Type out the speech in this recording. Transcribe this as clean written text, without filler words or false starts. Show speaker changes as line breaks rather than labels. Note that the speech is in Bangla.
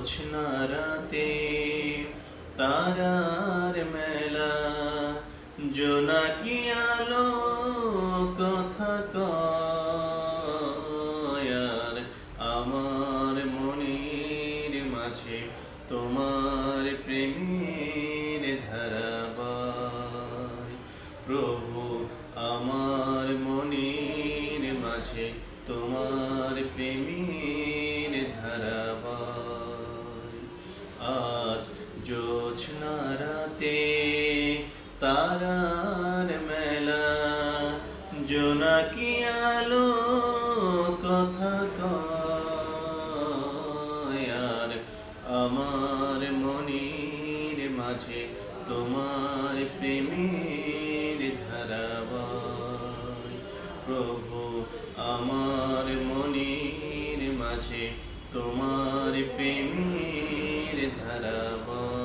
জোছনা রাতে তারার মেলা, জোনাকি আলো কথা কয়, আর আমার মনের মাঝে তোমার প্রেমের ধারা বয়। প্রভু, আমার মনের মাঝে তোমার প্রেমের ধারা বয়। আজ জোছনা রাতে তারার মেলা, জোনাকি আলো কথা কয়, আর আমার মনের মাঝে তোমার প্রেমের ধারা বয়। প্রভু, আমার মনের মাঝে তোমার প্রেমের ধারা বয়।